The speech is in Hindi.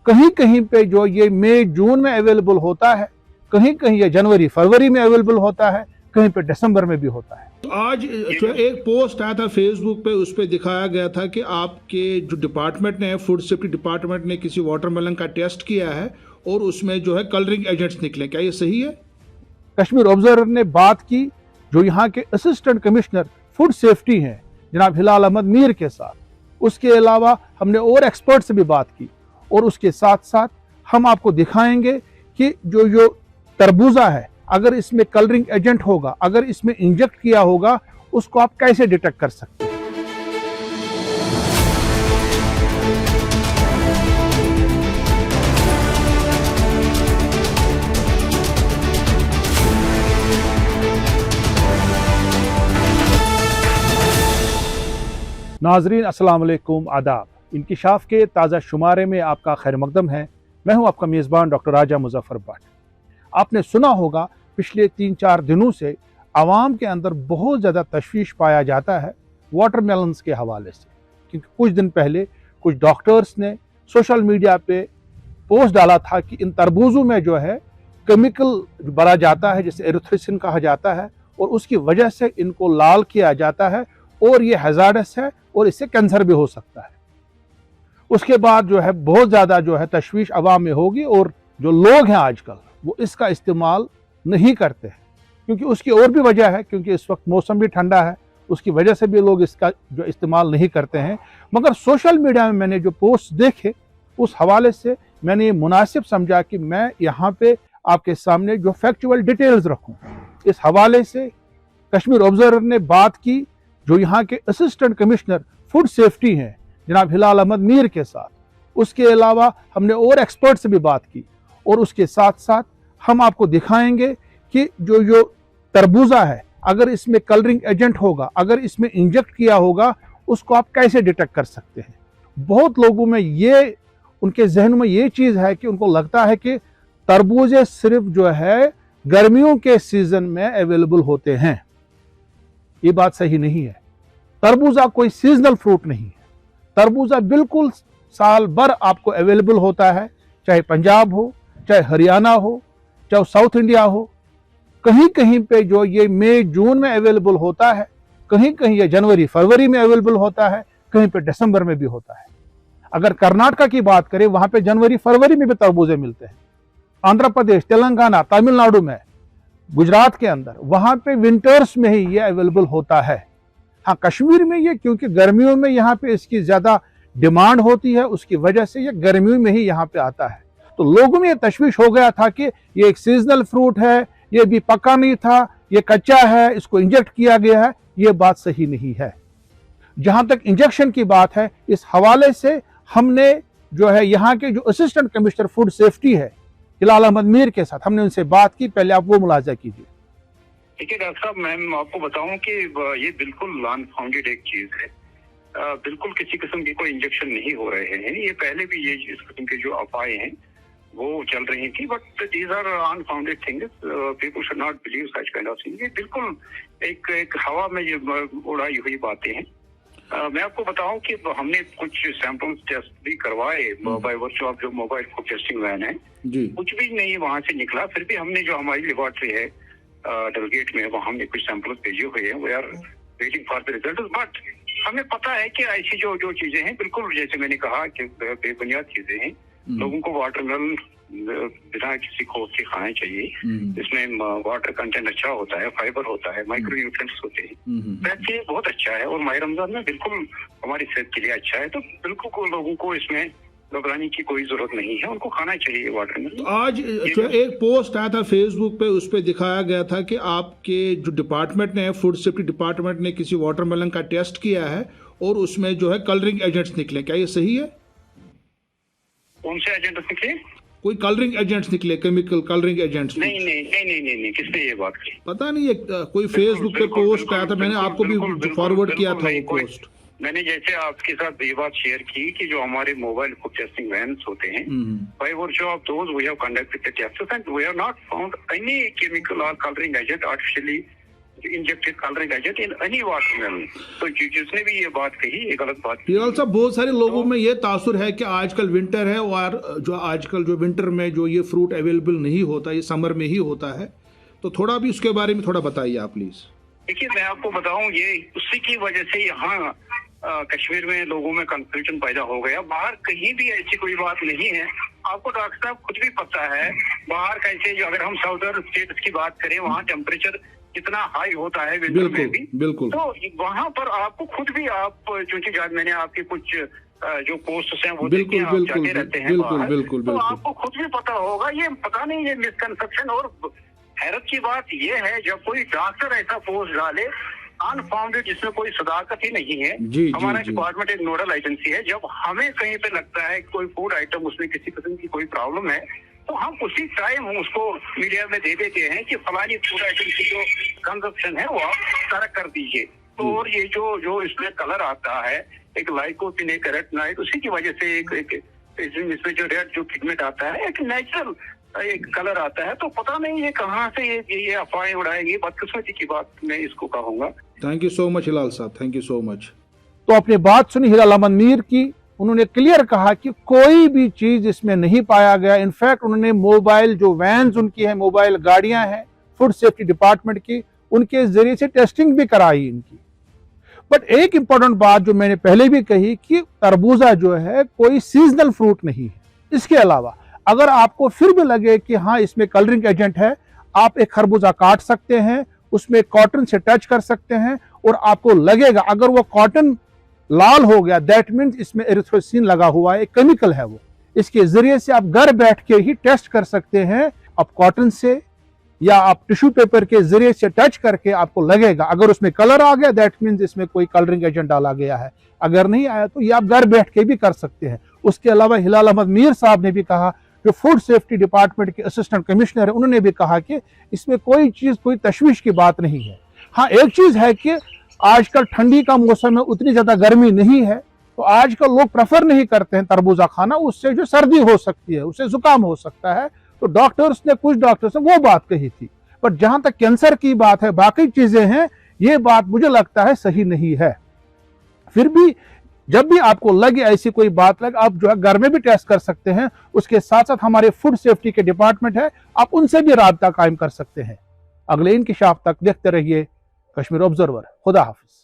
कहीं कहीं पे जो ये मई जून में अवेलेबल होता है, कहीं कहीं ये जनवरी फरवरी में अवेलेबल होता है, कहीं पे दिसंबर में भी होता है। तो आज एक पोस्ट आया था फेसबुक पे, उस पे दिखाया गया था कि आपके जो डिपार्टमेंट ने, फूड सेफ्टी डिपार्टमेंट ने किसी वाटरमेलन का टेस्ट किया है और उसमें जो है कलरिंग एजेंट्स निकले, क्या ये सही है? कश्मीर ऑब्जर्वर ने बात की जो यहाँ के असिस्टेंट कमिश्नर फूड सेफ्टी हैं जनाब हिलाल अहमद मीर के साथ। उसके अलावा हमने और एक्सपर्ट से भी बात की और उसके साथ साथ हम आपको दिखाएंगे कि जो तरबूजा है, अगर इसमें कलरिंग एजेंट होगा, अगर इसमें इंजेक्ट किया होगा, उसको आप कैसे डिटेक्ट कर सकते हैं। नाजरीन अस्सलाम वालेकुम, आदाब। इंकिशाफ के ताज़ा शुमारे में आपका खैर मकदम है। मैं हूं आपका मेज़बान डॉक्टर राजा मुजफ्फर भट्ट। आपने सुना होगा पिछले 3-4 दिनों से आवाम के अंदर बहुत ज़्यादा तशवीश पाया जाता है वाटरमेलन्स के हवाले से, क्योंकि कुछ दिन पहले कुछ डॉक्टर्स ने सोशल मीडिया पे पोस्ट डाला था कि इन तरबूजों में जो है केमिकल भरा जाता है जिसे एरिथ्रोसिन कहा जाता है और उसकी वजह से इनको लाल किया जाता है और ये हैजार्डस है और इससे कैंसर भी हो सकता है। उसके बाद जो है बहुत ज़्यादा जो है तशवीश अवाम में होगी और जो लोग हैं आजकल वो इसका इस्तेमाल नहीं करते हैं, क्योंकि उसकी और भी वजह है, क्योंकि इस वक्त मौसम भी ठंडा है, उसकी वजह से भी लोग इसका जो इस्तेमाल नहीं करते हैं। मगर सोशल मीडिया में मैंने जो पोस्ट देखे उस हवाले से मैंने ये मुनासिब समझा कि मैं यहाँ पे आपके सामने जो फैक्चुअल डिटेल्स रखूँ। इस हवाले से कश्मीर ऑब्जर्वर ने बात की जो यहाँ के असिस्टेंट कमिश्नर फूड सेफ्टी हैं जनाब हिलाल अहमद मीर के साथ। उसके अलावा हमने और एक्सपर्ट से भी बात की और उसके साथ साथ हम आपको दिखाएंगे कि जो तरबूजा है, अगर इसमें कलरिंग एजेंट होगा, अगर इसमें इंजेक्ट किया होगा, उसको आप कैसे डिटेक्ट कर सकते हैं। बहुत लोगों में ये, उनके जहन में ये चीज़ है कि उनको लगता है कि तरबूजे सिर्फ जो है गर्मियों के सीजन में अवेलेबल होते हैं। ये बात सही नहीं है। तरबूजा कोई सीजनल फ्रूट नहीं है। तरबूजा बिल्कुल साल भर आपको अवेलेबल होता है, चाहे पंजाब हो, चाहे हरियाणा हो, चाहे साउथ इंडिया हो। कहीं कहीं पे जो ये मई जून में अवेलेबल होता है, कहीं कहीं ये जनवरी फरवरी में अवेलेबल होता है, कहीं पे दिसंबर में भी होता है। अगर कर्नाटका की बात करें, वहां पे जनवरी फरवरी में भी तरबूजे मिलते हैं। आंध्र प्रदेश, तेलंगाना, तमिलनाडु में, गुजरात के अंदर, वहां पे विंटर्स में ही ये अवेलेबल होता है। हाँ, कश्मीर में ये क्योंकि गर्मियों में यहाँ पे इसकी ज्यादा डिमांड होती है, उसकी वजह से ये गर्मियों में ही यहाँ पे आता है। तो लोगों में ये तशवीश हो गया था कि ये एक सीजनल फ्रूट है, ये भी पका नहीं था, ये कच्चा है, इसको इंजेक्ट किया गया है। ये बात सही नहीं है। जहां तक इंजेक्शन की बात है, इस हवाले से हमने जो है यहाँ के जो असिस्टेंट कमिश्नर फूड सेफ्टी है हिलाल अहमद मीर के साथ हमने उनसे बात की। पहले आप वो मुलाजा कीजिए। देखिए डॉक्टर साहब, मैं आपको बताऊं कि ये बिल्कुल अनफाउंडेड एक चीज है। बिल्कुल किसी किस्म की कोई इंजेक्शन नहीं हो रहे हैं। ये पहले भी ये इस किस्म के जो अफवाहें हैं वो चल रही थी, but these are unfounded things. People should not believe such kind of thing. ये बिल्कुल एक हवा में ये उड़ाई हुई बातें हैं। मैं आपको बताऊं कि हमने कुछ सैंपल्स टेस्ट भी करवाए बाय वर्चू ऑफ जो मोबाइल फूड टेस्टिंग वैन है। कुछ भी नहीं वहां से निकला। फिर भी हमने जो हमारी लेबोरेटरी है डलगेट में, वहां हमने कुछ सैंपल्स भेजे हुए हैं। We are waiting for the result. But हमें पता है कि ऐसी जो चीजें हैं, बिल्कुल जैसे मैंने कहा कि बेबुनियाद चीजें हैं। लोगों को वाटरमेलन बिना किसी खोज के खाना चाहिए। इसमें वाटर कंटेंट अच्छा होता है, फाइबर होता है, माइक्रो न्यूट्रिएंट्स होते हैं। वैसे बहुत अच्छा है और माह रमजान में बिल्कुल हमारी सेहत के लिए अच्छा है। तो बिल्कुल लोगों को इसमें घबराने की कोई जरूरत नहीं है, उनको खाना चाहिए वाटरमेलन। तो आज एक पोस्ट आया था फेसबुक पे, उस पे दिखाया गया था कि आपके जो डिपार्टमेंट ने, फूड सेफ्टी डिपार्टमेंट ने किसी वाटरमेलन का टेस्ट किया है और उसमें जो है कलरिंग एजेंट्स निकले, क्या ये सही है? कौन से एजेंट निकले? कोई कलरिंग एजेंट्स निकले, केमिकल कलरिंग एजेंट्स? नहीं, किसने ये बात की? पता नहीं, कोई फेसबुक पे पोस्ट आया था, मैंने आपको भी फॉरवर्ड किया था वो पोस्ट। मैंने जैसे आपके साथ ये बात शेयर की कि जो हमारे मोबाइल फूड टेस्टिंग वैन्स होते हैं, by virtue of those we have conducted the tests and we have not found any chemical और colouring agent artificially injected colouring agent in any watermelon. तो जिसने भी ये बात कही ये गलत बात की। हिलाल साहब, बहुत सारे लोगों में ये तासुर है कि आजकल विंटर है और जो आजकल जो विंटर में जो ये फ्रूट अवेलेबल नहीं होता, ये समर में ही होता है, तो थोड़ा भी उसके बारे में थोड़ा बताइए आप प्लीज। देखिए, मैं आपको बताऊं, ये उसी की वजह से यहाँ कश्मीर में लोगों में कंफ्यूजन पैदा हो गया। बाहर कहीं भी ऐसी कोई बात नहीं है। आपको डॉक्टर साहब खुद भी पता है बाहर कैसे, जो अगर हम साउदर्न स्टेट्स की बात करें, वहाँ टेम्परेचर कितना हाई होता है विंटर में भी। बिल्कुल। तो वहाँ पर आपको खुद भी, आप चूंकि मैंने आपके कुछ जो पोस्ट हैं वो देखे, आप जाते रहते हैं बाहर, तो आपको खुद भी पता होगा। ये पता नहीं, ये मिसकंसेप्शन। और हैरत की बात ये है, जब कोई डॉक्टर ऐसा पोस्ट डाले अनफाउंडेड, जिसमें कोई सदाकत ही नहीं है। हमारा डिपार्टमेंट एक नोडल एजेंसी है। जब हमें कहीं पे लगता है कोई फूड आइटम उसमें किसी किस्म की कोई प्रॉब्लम है, तो हम उसी टाइम उसको मीडिया में दे देते हैं कि फलानी फूड आइटम की जो कंजप्शन है वो आप तरक कर दीजिए। तो और ये जो इसमें कलर आता है, एक लाइकोपिन कैरोटीनॉइड, उसी की वजह से एक इसमें जो रेड जो पिगमेंट आता है, एक नेचुरल एक कलर आता है। तो पता नहीं ये कहाँ से ये अफवाहें उड़ाएंगे। बदकिस्मती की बात मैं इसको कहूंगा। थैंक यू सो मच हिलाल साहब, थैंक यू सो मच। तो आपने बात सुनी हिलाल अहमद मीर की। उन्होंने क्लियर कहा कि कोई भी चीज इसमें नहीं पाया गया। इनफैक्ट उन्होंने मोबाइल जो वैन्स उनकी है, मोबाइल गाड़ियां हैं फूड सेफ्टी डिपार्टमेंट की, उनके जरिए से टेस्टिंग भी कराई इनकी। बट एक इंपॉर्टेंट बात जो मैंने पहले भी कही कि तरबूजा जो है कोई सीजनल फ्रूट नहीं है। इसके अलावा अगर आपको फिर भी लगे कि हाँ इसमें कलरिंग एजेंट है, आप एक खरबूजा काट सकते हैं, उसमें कॉटन से टच कर सकते हैं, और आपको लगेगा अगर वो कॉटन लाल हो गया, दैट मीन्स इसमें एरिथ्रोसिन लगा हुआ है, एक केमिकल है वो। इसके जरिए से आप घर बैठ के ही टेस्ट कर सकते हैं। आप कॉटन से या आप टिश्यू पेपर के जरिए से टच करके आपको लगेगा, अगर उसमें कलर आ गया दैट मीन्स इसमें कोई कलरिंग एजेंट डाला गया है, अगर नहीं आया तो ये आप घर बैठ के भी कर सकते हैं। उसके अलावा हिलाल अहमद मीर साहब ने भी कहा, जो फूड सेफ्टी डिपार्टमेंट के असिस्टेंट कमिश्नर है, उन्होंने भी कहा कि इसमें कोई चीज, कोई तशवीश की बात नहीं है। हाँ, एक चीज है कि आजकल ठंडी का मौसम है, उतनी ज्यादा गर्मी नहीं है, तो आजकल लोग प्रेफर नहीं करते हैं तरबूजा खाना, उससे जो सर्दी हो सकती है, उससे जुकाम हो सकता है। तो डॉक्टर्स ने, कुछ डॉक्टर्स ने वो बात कही थी। पर जहां तक कैंसर की बात है, बाकी चीजें हैं, ये बात मुझे लगता है सही नहीं है। फिर भी जब भी आपको लगे ऐसी कोई बात लगे, आप जो है घर में भी टेस्ट कर सकते हैं। उसके साथ साथ हमारे फूड सेफ्टी के डिपार्टमेंट है, आप उनसे भी राब्ता कायम कर सकते हैं। अगले इंकिशाफ तक देखते रहिए कश्मीर ऑब्जर्वर। खुदा हाफिज।